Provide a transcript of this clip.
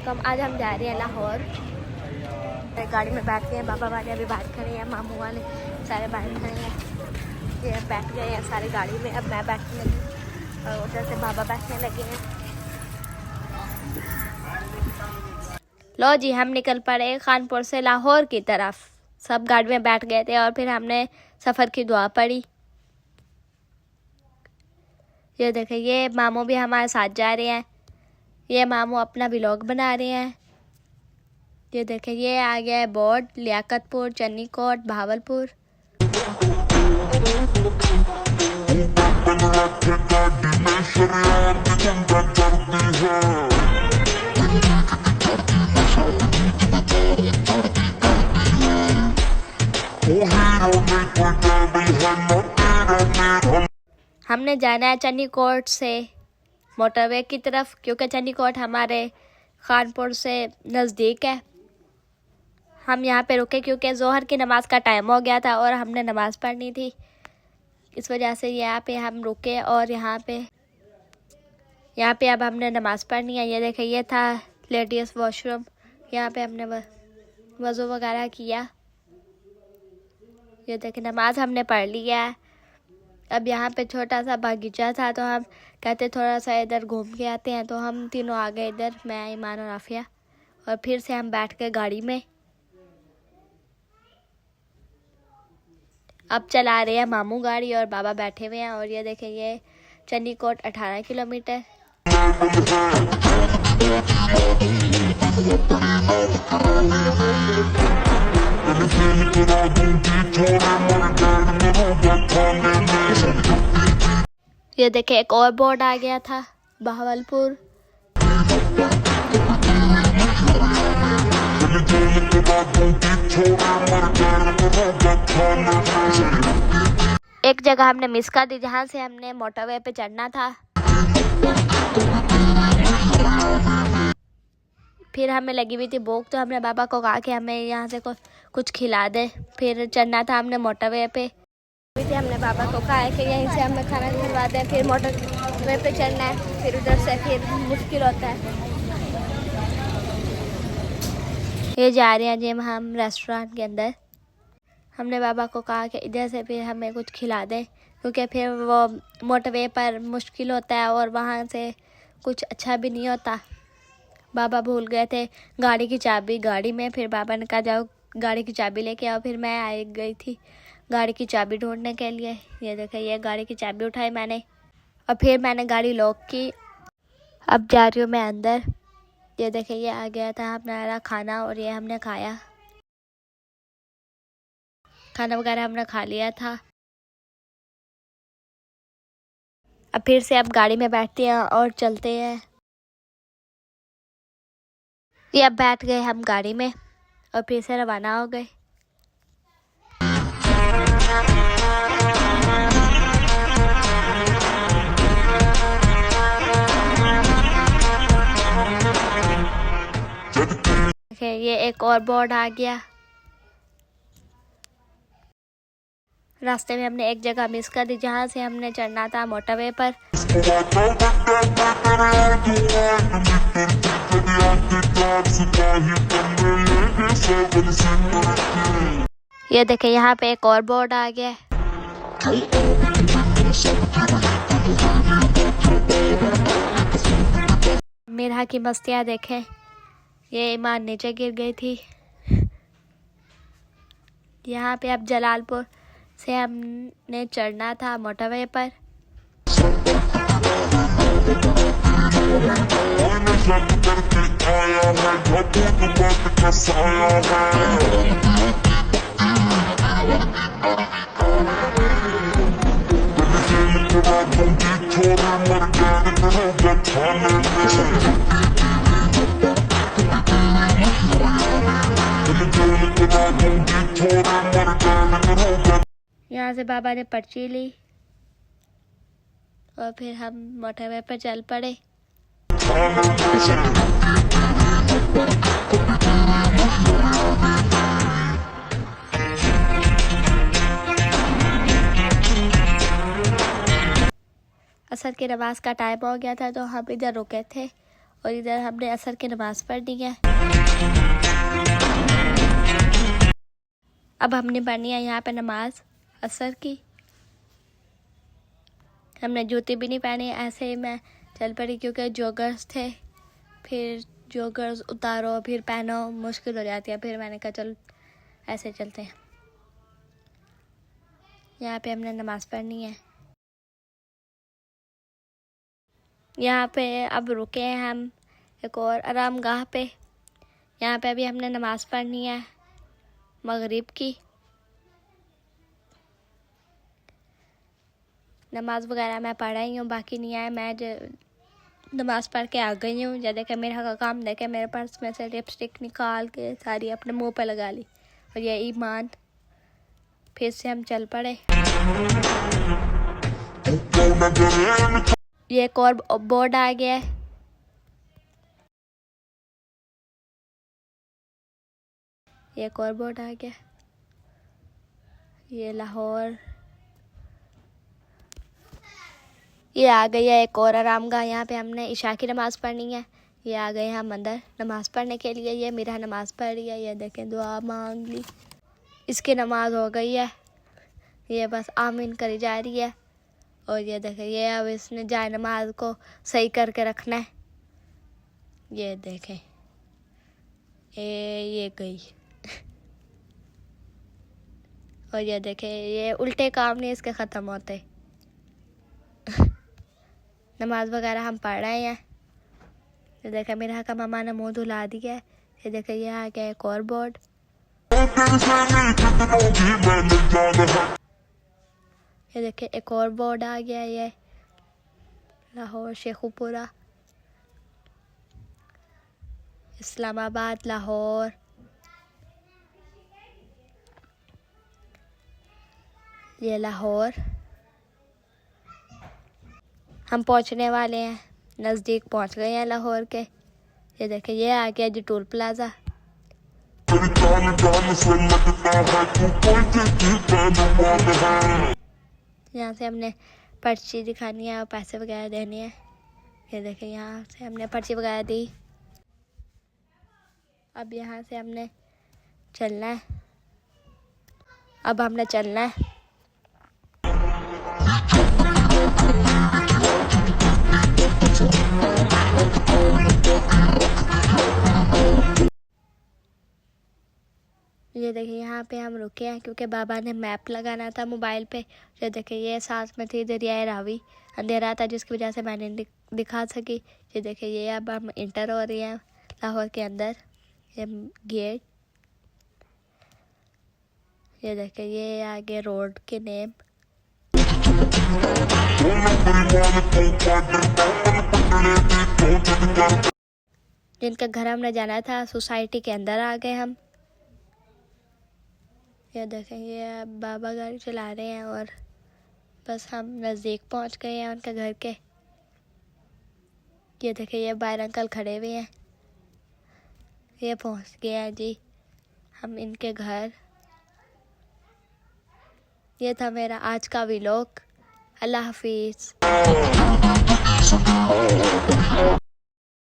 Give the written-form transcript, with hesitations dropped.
तो आज हम जा रहे हैं लाहौर। गाड़ी में बैठ गए हैं, बाबा वाले अभी बाहर खड़े हैं, मामू वाले सारे बाहर खड़े हैं। ये बैठ गए हैं सारे गाड़ी में, अब मैं बैठने लगी और उधर से बाबा बैठने लगे हैं। लो जी, हम निकल पड़े खानपुर से लाहौर की तरफ। सब गाड़ी में बैठ गए थे और फिर हमने सफ़र की दुआ पढ़ी। ये देखें, ये मामू भी हमारे साथ जा रहे हैं। ये मामू अपना व्लॉग बना रहे हैं। ये देखें, ये आ गया है बोर्ड लियाकतपुर, चन्नीकोट, भावलपुर। हमने जाना है चन्नीकोट से मोटरवे की तरफ, क्योंकि चन्नीकोट हमारे खानपुर से नज़दीक है। हम यहाँ पे रुके क्योंकि ज़ोहर की नमाज़ का टाइम हो गया था और हमने नमाज़ पढ़नी थी, इस वजह से यहाँ पे हम रुके। और यहाँ पे अब हमने नमाज़ पढ़नी है। ये देखें, ये था लेडीज़ वॉशरूम। यहाँ पे हमने वज़ू वगैरह किया। ये देखें, नमाज़ हमने पढ़ लिया है। अब यहाँ पे छोटा सा बागीचा था, तो हम कहते थोड़ा सा इधर घूम के आते हैं, तो हम तीनों आ गए इधर, मैं, ईमान और आफिया। और फिर से हम बैठ गए गाड़ी में। अब चला रहे हैं मामू गाड़ी और बाबा बैठे हुए हैं। और ये देखें, ये चन्नीकोट 18 किलोमीटर। ये देखें, एक और बोर्ड आ गया था, भावलपुर। एक जगह हमने मिस कर दी, जहाँ से हमने मोटरवे पे चढ़ना था। फिर हमें लगी हुई थी भूख, तो हमने बाबा को कहा कि हमें यहाँ से कुछ खिला दे। फिर चढ़ना था हमने मोटरवे पे। हमने बाबा को कहा है कि यहीं से हमें खाना खिलवा दें, फिर मोटरवे पे चढ़ना है, फिर उधर से फिर मुश्किल होता है। ये जा रहे हैं जी हम रेस्टोरेंट के अंदर। हमने बाबा को कहा कि इधर से फिर हमें कुछ खिला दें, क्योंकि फिर वो मोटरवे पर मुश्किल होता है और वहाँ से कुछ अच्छा भी नहीं होता। बाबा भूल गए थे गाड़ी की चाबी गाड़ी में। फिर बाबा ने कहा जाओ गाड़ी की चाबी लेके आओ। फिर मैं आ गई थी गाड़ी की चाबी ढूंढने के लिए। ये देखें, ये गाड़ी की चाबी उठाई मैंने और फिर मैंने गाड़ी लॉक की। अब जा रही हूँ मैं अंदर। ये देखें, ये आ गया था हमारा खाना और ये हमने खाया। खाना वगैरह हमने खा लिया था। अब फिर से अब गाड़ी में बैठते हैं और चलते हैं। ये अब बैठ गए हम गाड़ी में और फिर से रवाना हो गए। ये एक और बोर्ड आ गया। रास्ते में हमने एक जगह मिस कर दी, जहाँ से हमने चढ़ना था मोटरवे पर। ये देखें, यहाँ पे एक और बोर्ड आ गया। मेरा की मस्तियाँ देखें। ये ईमान नीचे गिर गई थी। यहाँ पे अब जलालपुर से हमने चढ़ना था मोटरवे पर। यहाँ से बाबा ने पर्ची ली और फिर हम मोटरवे पर चल पड़े। असर की नमाज का टाइम हो गया था, तो हम इधर रुके थे और इधर हमने असर की नमाज़ पढ़नी है। अब हमने पढ़नी है यहाँ पे नमाज असर की। हमने जूते भी नहीं पहने, ऐसे ही मैं चल पड़ी क्योंकि जॉगर्स थे, फिर जॉगर्स उतारो फिर पहनो मुश्किल हो जाती है। फिर मैंने कहा चल ऐसे चलते हैं। यहाँ पे हमने नमाज़ पढ़नी है। यहाँ पे अब रुके हैं हम एक और आराम गाह पे। यहाँ पे अभी हमने नमाज़ पढ़नी है मगरिब की। नमाज वगैरह मैं पढ़ रही हूँ, बाकी नहीं आया। मैं नमाज़ पढ़ के आ गई हूँ। जब देखे मेरा का काम देखे, मेरे पर्स में से लिपस्टिक निकाल के सारी अपने मुंह पे लगा ली। और ये ईमान फिर से हम चल पड़े। ये एक और बोर्ड आ गया है। ये एक और बोर्ड आ गया। ये लाहौर। ये आ गई है एक और आरामगाह। यहाँ पे हमने इशा की नमाज़ पढ़नी है। ये आ गए हम अंदर नमाज़ पढ़ने के लिए। ये मेरा नमाज़ पढ़ रही है। ये देखें दुआ मांग ली, इसकी नमाज हो गई है। ये बस आमीन करी जा रही है। और ये देखें ये अब इसने जाए नमाज को सही करके रखना है। ये देखें ये गई। और ये देखें ये उल्टे काम नहीं इसके ख़त्म होते। नमाज वगैरह हम पढ़ रहे हैं। ये देखें मेरा का मामा ने मुँह धुला दिया है। ये देखें ये आ गया एक और बोर्ड। ये देखें एक और बोर्ड आ गया। ये लाहौर शेखुपुरा इस्लामाबाद लाहौर। ये लाहौर हम पहुंचने वाले हैं, नज़दीक पहुंच गए हैं लाहौर के। ये देखें ये आ गया जी टोल प्लाज़ा। यहाँ से हमने पर्ची दिखानी है और पैसे वगैरह देने हैं। ये देखें यहाँ से हमने पर्ची वगैरह दी। अब यहाँ से हमने चलना है। अब हमने चलना है। ये देखिए यहाँ पे हम रुके हैं क्योंकि बाबा ने मैप लगाना था मोबाइल पे। ये देखिए ये साथ में थी दरियाए रावी, अंधेरा था जिसकी वजह से मैंने दिखा सकी। ये देखिए ये अब हम इंटर हो रही हैं लाहौर के अंदर। ये गेट। ये देखिए ये आगे रोड के नेम। जिनका घर हमने जाना था सोसाइटी के अंदर आ गए हम। ये देखें ये बाबा गाड़ी चला रहे हैं और बस हम नज़दीक पहुंच गए हैं उनके घर के। ये देखें ये बाहर अंकल खड़े हुए हैं। ये पहुंच गए हैं जी हम इनके घर। ये था मेरा आज का व्लॉग। अल्लाह हाफिज़।